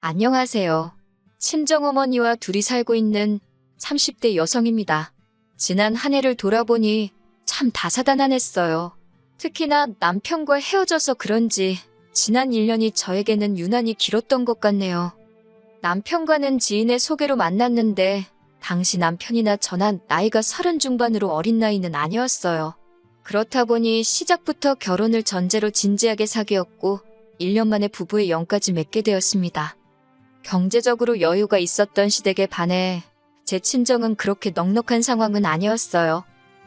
안녕하세요. 친정어머니와 둘이 살고 있는 30대 여성입니다. 지난 한 해를 돌아보니 참 다사다난했어요. 특히나 남편과 헤어져서 그런지 지난 1년이 저에게는 유난히 길었던 것 같네요. 남편과는 지인의 소개로 만났는데 당시 남편이나 저나 나이가 30 중반으로 어린 나이는 아니었어요. 그렇다 보니 시작부터 결혼을 전제로 진지하게 사귀었고 1년 만에 부부의 영까지 맺게 되었습니다. 경제적으로 여유가 있었던 시댁에 반해 제 친정은 그렇게 넉넉한 상황은 아니었어요.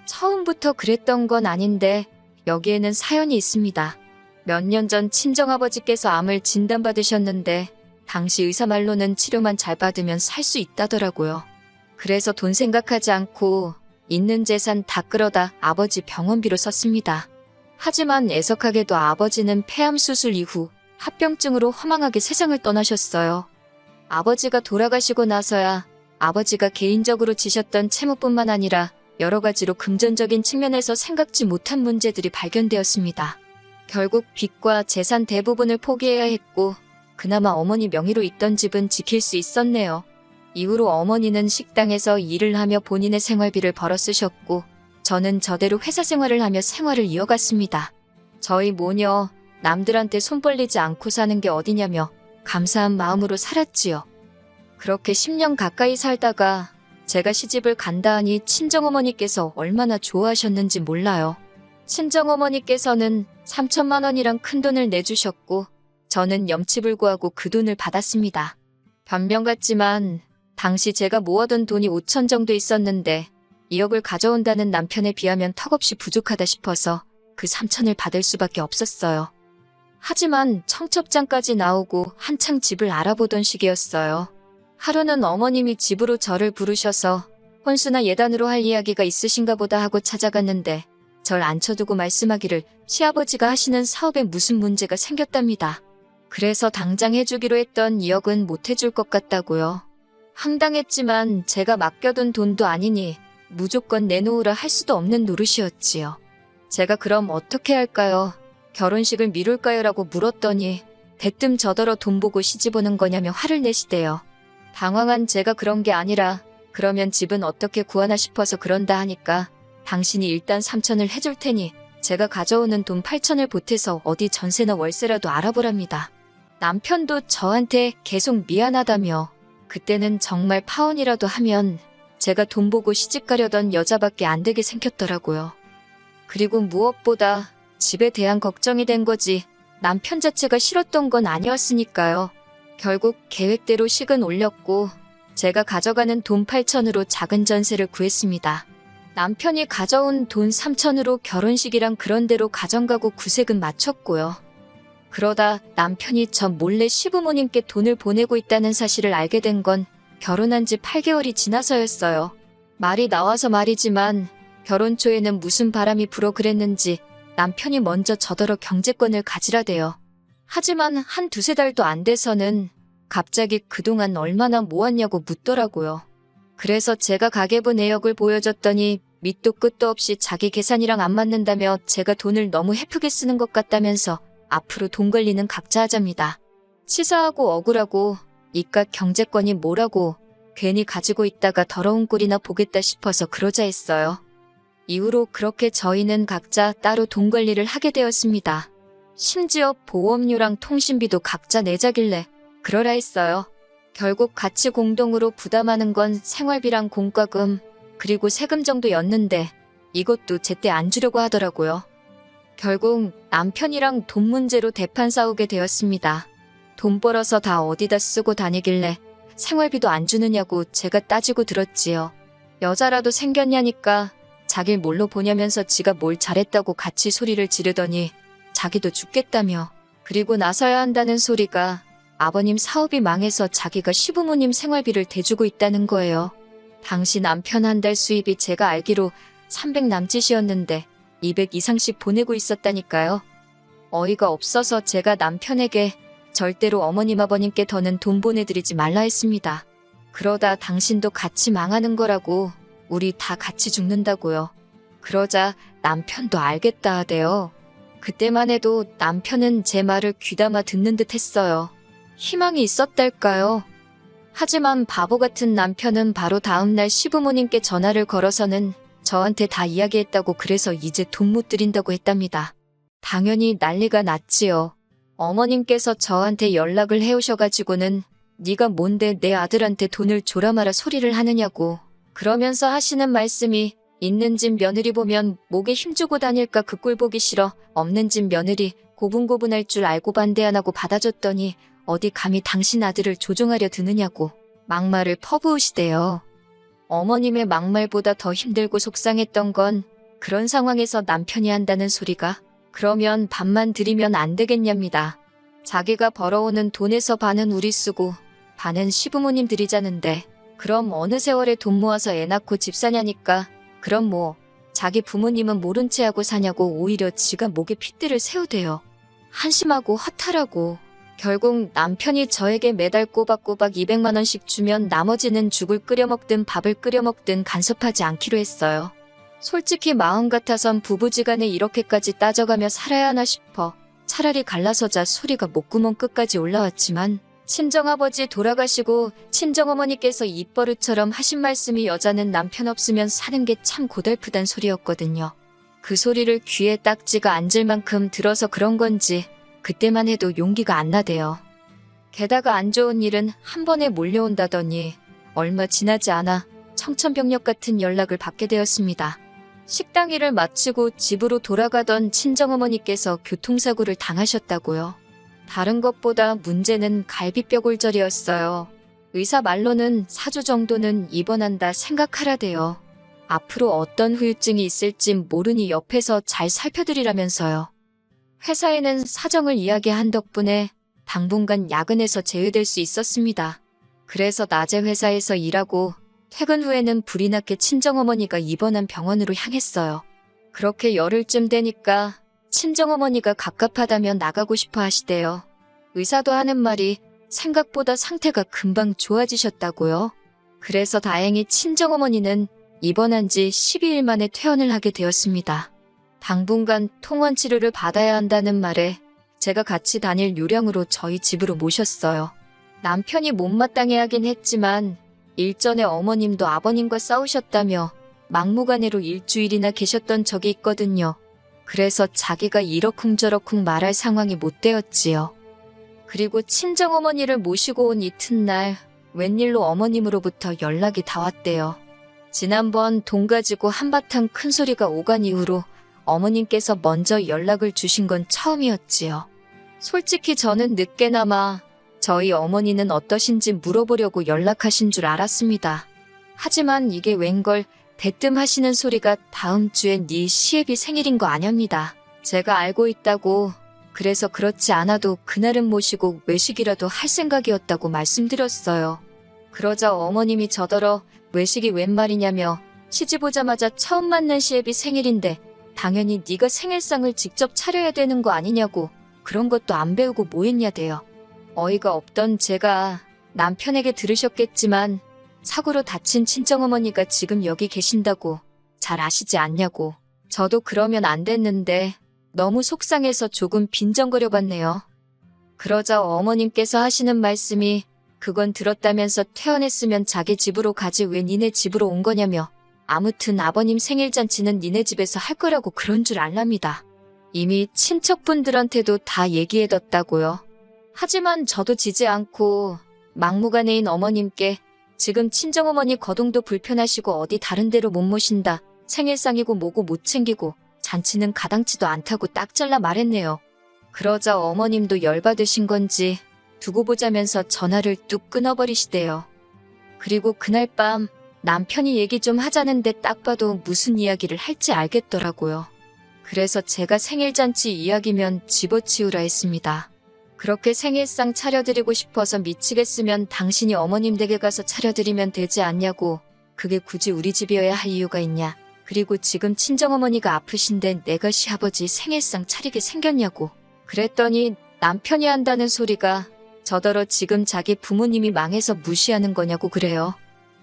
처음부터 그랬던 건 아닌데 여기에는 사연이 있습니다. 몇 년 전 친정아버지께서 암을 진단받으셨는데 당시 의사 말로는 치료만 잘 받으면 살 수 있다더라고요. 그래서 돈 생각하지 않고 있는 재산 다 끌어다 아버지 병원비로 썼습니다. 하지만 애석하게도 아버지는 폐암 수술 이후 합병증으로 허망하게 세상을 떠나셨어요. 아버지가 돌아가시고 나서야 아버지가 개인적으로 지셨던 채무뿐만 아니라 여러 가지로 금전적인 측면에서 생각지 못한 문제들이 발견되었습니다. 결국 빚과 재산 대부분을 포기해야 했고 그나마 어머니 명의로 있던 집은 지킬 수 있었네요. 이후로 어머니는 식당에서 일을 하며 본인의 생활비를 벌어 쓰셨고 저는 저대로 회사 생활을 하며 생활을 이어갔습니다. 저희 모녀 남들한테 손 벌리지 않고 사는 게 어디냐며 감사한 마음으로 살았지요. 그렇게 10년 가까이 살다가 제가 시집을 간다 하니 친정어머니께서 얼마나 좋아하셨는지 몰라요. 친정어머니께서는 3천만 원이란 큰돈을 내주셨고 저는 염치불구하고 그 돈을 받았습니다. 변명 같지만 당시 제가 모아둔 돈이 5천 정도 있었는데 2억을 가져온다는 남편에 비하면 턱없이 부족하다 싶어서 그 3천을 받을 수밖에 없었어요. 하지만 청첩장까지 나오고 한창 집을 알아보던 시기였어요. 하루는 어머님이 집으로 저를 부르셔서 혼수나 예단으로 할 이야기가 있으신가 보다 하고 찾아갔는데 절 앉혀두고 말씀하기를 시아버지가 하시는 사업에 무슨 문제가 생겼답니다. 그래서 당장 해주기로 했던 2억은 못 해줄 것 같다고요. 황당했지만 제가 맡겨둔 돈도 아니니 무조건 내놓으라 할 수도 없는 노릇이었지요. 제가 그럼 어떻게 할까요? 결혼식을 미룰까요? 라고 물었더니 대뜸 저더러 돈 보고 시집 오는 거냐며 화를 내시대요. 당황한 제가 그런 게 아니라 그러면 집은 어떻게 구하나 싶어서 그런다 하니까 당신이 일단 3천을 해줄 테니 제가 가져오는 돈 8천을 보태서 어디 전세나 월세라도 알아보랍니다. 남편도 저한테 계속 미안하다며 그때는 정말 파혼이라도 하면 제가 돈 보고 시집 가려던 여자밖에 안 되게 생겼더라고요. 그리고 무엇보다 집에 대한 걱정이 된 거지 남편 자체가 싫었던 건 아니었으니까요. 결국 계획대로 식은 올렸고 제가 가져가는 돈 8천으로 작은 전세를 구했습니다. 남편이 가져온 돈 3천으로 결혼식이랑 그런 대로 가정가구 구색은 마쳤고요. 그러다 남편이 저 몰래 시부모님께 돈을 보내고 있다는 사실을 알게 된 건 결혼한 지 8개월이 지나서였어요. 말이 나와서 말이지만 결혼 초에는 무슨 바람이 불어 그랬는지 남편이 먼저 저더러 경제권을 가지라대요. 하지만 한 두세 달도 안 돼서는 갑자기 그동안 얼마나 모았냐고 묻더라고요. 그래서 제가 가계부 내역을 보여줬더니 밑도 끝도 없이 자기 계산이랑 안 맞는다며 제가 돈을 너무 헤프게 쓰는 것 같다면서 앞으로 돈 관리는 각자 하자입니다. 치사하고 억울하고 이깟 경제권이 뭐라고 괜히 가지고 있다가 더러운 꼴이나 보겠다 싶어서 그러자 했어요. 이후로 그렇게 저희는 각자 따로 돈 관리를 하게 되었습니다. 심지어 보험료랑 통신비도 각자 내자길래 그러라 했어요. 결국 같이 공동으로 부담하는 건 생활비랑 공과금 그리고 세금 정도였는데 이것도 제때 안 주려고 하더라고요. 결국 남편이랑 돈 문제로 대판 싸우게 되었습니다. 돈 벌어서 다 어디다 쓰고 다니길래 생활비도 안 주느냐고 제가 따지고 들었지요. 여자라도 생겼냐니까 자길 뭘로 보냐면서 지가 뭘 잘했다고 같이 소리를 지르더니 자기도 죽겠다며 그리고 나서야 한다는 소리가 아버님 사업이 망해서 자기가 시부모님 생활비를 대주고 있다는 거예요. 당시 남편 한 달 수입이 제가 알기로 300 남짓이었는데 200 이상씩 보내고 있었다니까요. 어이가 없어서 제가 남편에게 절대로 어머님 아버님께 더는 돈 보내드리지 말라 했습니다. 그러다 당신도 같이 망하는 거라고 우리 다 같이 죽는다고요. 그러자 남편도 알겠다 하대요. 그때만 해도 남편은 제 말을 귀담아 듣는 듯 했어요. 희망이 있었달까요? 하지만 바보 같은 남편은 바로 다음날 시부모님께 전화를 걸어서는 저한테 다 이야기했다고, 그래서 이제 돈 못 드린다고 했답니다. 당연히 난리가 났지요. 어머님께서 저한테 연락을 해오셔가지고는 네가 뭔데 내 아들한테 돈을 줘라 마라 소리를 하느냐고, 그러면서 하시는 말씀이 있는 집 며느리 보면 목에 힘주고 다닐까 그 꼴 보기 싫어. 없는 집 며느리 고분고분할 줄 알고 반대 안 하고 받아줬더니 어디 감히 당신 아들을 조종하려 드느냐고 막말을 퍼부으시대요. 어머님의 막말보다 더 힘들고 속상했던 건 그런 상황에서 남편이 한다는 소리가 그러면 반만 드리면 안 되겠냐입니다. 자기가 벌어오는 돈에서 반은 우리 쓰고 반은 시부모님 드리자는데 그럼 어느 세월에 돈 모아서 애 낳고 집 사냐니까. 그럼 뭐 자기 부모님은 모른 채 하고 사냐고 오히려 지가 목에 핏대를 세우대요. 한심하고 허탈하고. 결국 남편이 저에게 매달 꼬박꼬박 200만 원씩 주면 나머지는 죽을 끓여 먹든 밥을 끓여 먹든 간섭하지 않기로 했어요. 솔직히 마음 같아선 부부지간에 이렇게까지 따져가며 살아야 하나 싶어 차라리 갈라서자 소리가 목구멍 끝까지 올라왔지만, 친정아버지 돌아가시고 친정어머니께서 입버릇처럼 하신 말씀이 여자는 남편 없으면 사는 게 참 고달프단 소리였거든요. 그 소리를 귀에 딱지가 앉을 만큼 들어서 그런 건지 그때만 해도 용기가 안 나대요. 게다가 안 좋은 일은 한 번에 몰려온다더니 얼마 지나지 않아 청천벽력 같은 연락을 받게 되었습니다. 식당 일을 마치고 집으로 돌아가던 친정어머니께서 교통사고를 당하셨다고요. 다른 것보다 문제는 갈비뼈골절이었어요. 의사 말로는 4주 정도는 입원한다 생각하라대요. 앞으로 어떤 후유증이 있을지 모르니 옆에서 잘 살펴드리라면서요. 회사에는 사정을 이야기한 덕분에 당분간 야근에서 제외될 수 있었습니다. 그래서 낮에 회사에서 일하고 퇴근 후에는 불이 나게 친정어머니가 입원한 병원으로 향했어요. 그렇게 열흘쯤 되니까 친정어머니가 갑갑하다며 나가고 싶어 하시대요. 의사도 하는 말이 생각보다 상태가 금방 좋아지셨다고요. 그래서 다행히 친정어머니는 입원한 지 12일 만에 퇴원을 하게 되었습니다. 당분간 통원 치료를 받아야 한다는 말에 제가 같이 다닐 요량으로 저희 집으로 모셨어요. 남편이 못마땅해 하긴 했지만 일전에 어머님도 아버님과 싸우셨다며 막무가내로 일주일이나 계셨던 적이 있거든요. 그래서 자기가 이러쿵저러쿵 말할 상황이 못 되었지요. 그리고 친정어머니를 모시고 온 이튿날 웬일로 어머님으로부터 연락이 다 왔대요. 지난번 돈 가지고 한바탕 큰 소리가 오간 이후로 어머님께서 먼저 연락을 주신 건 처음이었지요. 솔직히 저는 늦게나마 저희 어머니는 어떠신지 물어보려고 연락하신 줄 알았습니다. 하지만 이게 웬걸 대뜸 하시는 소리가 다음 주에 네 시애비 생일인 거 아냐입니다. 제가 알고 있다고. 그래서 그렇지 않아도 그날은 모시고 외식이라도 할 생각이었다고 말씀드렸어요. 그러자 어머님이 저더러 외식이 웬 말이냐며 시집 오자마자 처음 만난 시애비 생일인데 당연히 네가 생일상을 직접 차려야 되는 거 아니냐고, 그런 것도 안 배우고 뭐 했냐대요. 어이가 없던 제가 남편에게 들으셨겠지만 사고로 다친 친정어머니가 지금 여기 계신다고 잘 아시지 않냐고. 저도 그러면 안 됐는데 너무 속상해서 조금 빈정거려 봤네요. 그러자 어머님께서 하시는 말씀이 그건 들었다면서 퇴원했으면 자기 집으로 가지 왜 니네 집으로 온 거냐며, 아무튼 아버님 생일잔치는 니네 집에서 할 거라고 그런 줄 알랍니다. 이미 친척분들한테도 다 얘기해뒀다고요. 하지만 저도 지지 않고 막무가내인 어머님께 지금 친정어머니 거동도 불편하시고 어디 다른 데로 못 모신다. 생일상이고 뭐고 못 챙기고 잔치는 가당치도 않다고 딱 잘라 말했네요. 그러자 어머님도 열받으신 건지 두고 보자면서 전화를 뚝 끊어버리시대요. 그리고 그날 밤 남편이 얘기 좀 하자는데 딱 봐도 무슨 이야기를 할지 알겠더라고요. 그래서 제가 생일잔치 이야기면 집어치우라 했습니다. 그렇게 생일상 차려드리고 싶어서 미치겠으면 당신이 어머님 댁에 가서 차려드리면 되지 않냐고. 그게 굳이 우리 집이어야 할 이유가 있냐. 그리고 지금 친정어머니가 아프신데 내가 시아버지 생일상 차리게 생겼냐고. 그랬더니 남편이 한다는 소리가 저더러 지금 자기 부모님이 망해서 무시하는 거냐고 그래요.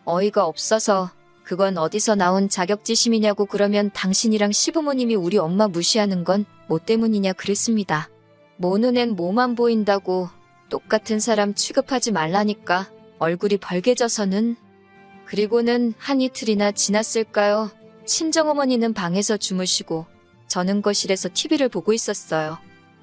어이가 없어서 그건 어디서 나온 자격지심이냐고. 그러면 당신이랑 시부모님이 우리 엄마 무시하는 건 뭐 때문이냐 그랬습니다. 뭐 눈엔 뭐만 보인다고 똑같은 사람 취급하지 말라니까 얼굴이 벌개져서는. 그리고는 한 이틀이나 지났을까요? 친정어머니는 방에서 주무시고 저는 거실에서 TV를 보고 있었어요.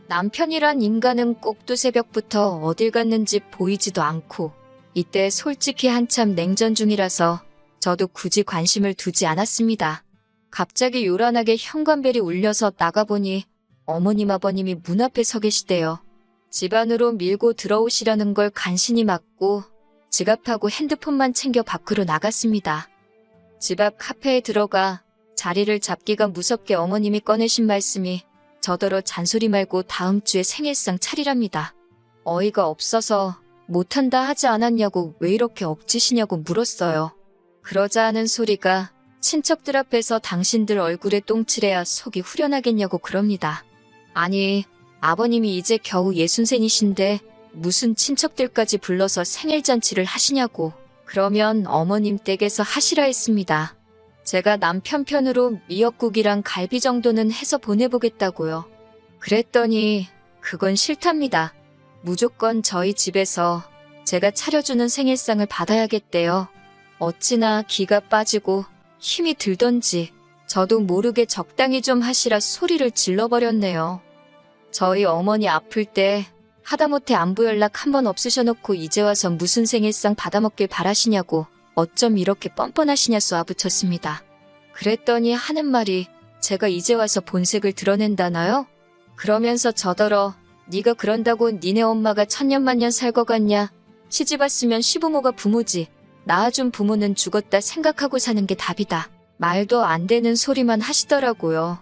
남편이란 인간은 꼭두 새벽부터 어딜 갔는지 보이지도 않고 이때 솔직히 한참 냉전 중이라서 저도 굳이 관심을 두지 않았습니다. 갑자기 요란하게 현관벨이 울려서 나가보니 어머님 아버님이 문 앞에 서 계시대요. 집 안으로 밀고 들어오시려는 걸 간신히 막고 지갑하고 핸드폰만 챙겨 밖으로 나갔습니다. 집 앞 카페에 들어가 자리를 잡기가 무섭게 어머님이 꺼내신 말씀이 저더러 잔소리 말고 다음 주에 생일상 차리랍니다. 어이가 없어서 못한다 하지 않았냐고 왜 이렇게 억지시냐고 물었어요. 그러자 하는 소리가 친척들 앞에서 당신들 얼굴에 똥칠해야 속이 후련하겠냐고 그럽니다. 아니, 아버님이 이제 겨우 60세이신데 무슨 친척들까지 불러서 생일잔치를 하시냐고. 그러면 어머님 댁에서 하시라 했습니다. 제가 남편 편으로 미역국이랑 갈비 정도는 해서 보내보겠다고요. 그랬더니 그건 싫답니다. 무조건 저희 집에서 제가 차려주는 생일상을 받아야겠대요. 어찌나 기가 빠지고 힘이 들던지 저도 모르게 적당히 좀 하시라 소리를 질러버렸네요. 저희 어머니 아플 때 하다못해 안부 연락 한 번 없으셔놓고 이제 와서 무슨 생일상 받아먹길 바라시냐고 어쩜 이렇게 뻔뻔하시냐 쏘아붙였습니다. 그랬더니 하는 말이 제가 이제 와서 본색을 드러낸다나요? 그러면서 저더러 네가 그런다고 니네 엄마가 천년만년 살 것 같냐? 시집 왔으면 시부모가 부모지. 낳아준 부모는 죽었다 생각하고 사는 게 답이다. 말도 안 되는 소리만 하시더라고요.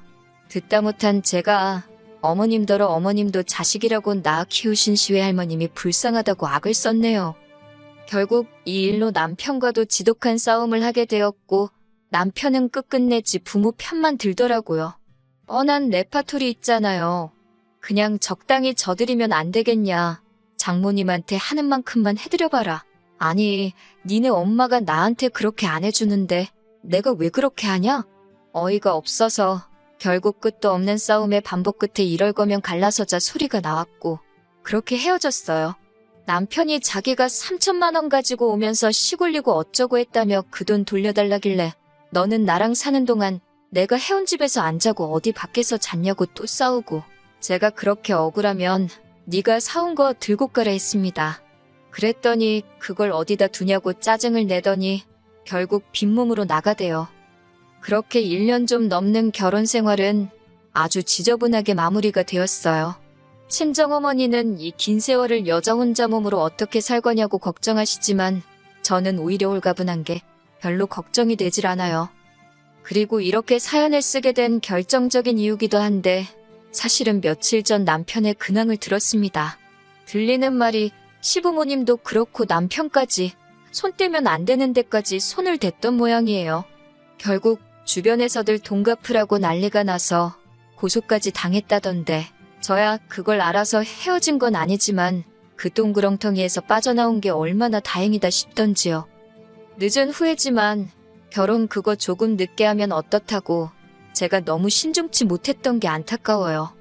듣다 못한 제가 어머님더러 어머님도 자식이라고 낳아 키우신 시외할머님이 불쌍하다고 악을 썼네요. 결국 이 일로 남편과도 지독한 싸움을 하게 되었고 남편은 끝끝내 지 부모 편만 들더라고요. 뻔한 레파토리 있잖아요. 그냥 적당히 져드리면 안 되겠냐. 장모님한테 하는 만큼만 해드려봐라. 아니, 니네 엄마가 나한테 그렇게 안 해주는데 내가 왜 그렇게 하냐? 어이가 없어서 결국 끝도 없는 싸움의 반복 끝에 이럴 거면 갈라서자 소리가 나왔고 그렇게 헤어졌어요. 남편이 자기가 3천만 원 가지고 오면서 시골리고 어쩌고 했다며 그 돈 돌려달라길래 너는 나랑 사는 동안 내가 해온 집에서 안 자고 어디 밖에서 잤냐고 또 싸우고 제가 그렇게 억울하면 네가 사온 거 들고 가라 했습니다. 그랬더니 그걸 어디다 두냐고 짜증을 내더니 결국 빈몸으로 나가대요. 그렇게 1년 좀 넘는 결혼 생활은 아주 지저분하게 마무리가 되었어요. 친정어머니는 이 긴 세월을 여자 혼자 몸으로 어떻게 살 거냐고 걱정하시지만 저는 오히려 홀가분한 게 별로 걱정이 되질 않아요. 그리고 이렇게 사연을 쓰게 된 결정적인 이유기도 한데 사실은 며칠 전 남편의 근황을 들었습니다. 들리는 말이 시부모님도 그렇고 남편까지 손 떼면 안 되는 데까지 손을 댔던 모양이에요. 결국 주변에서들 돈 갚으라고 난리가 나서 고소까지 당했다던데 저야 그걸 알아서 헤어진 건 아니지만 그 동그렁텅이에서 빠져나온 게 얼마나 다행이다 싶던지요. 늦은 후회지만 결혼 그거 조금 늦게 하면 어떻다고 제가 너무 신중치 못했던 게 안타까워요.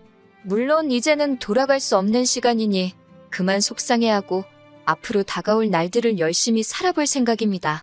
물론 이제는 돌아갈 수 없는 시간이니 그만 속상해하고 앞으로 다가올 날들을 열심히 살아볼 생각입니다.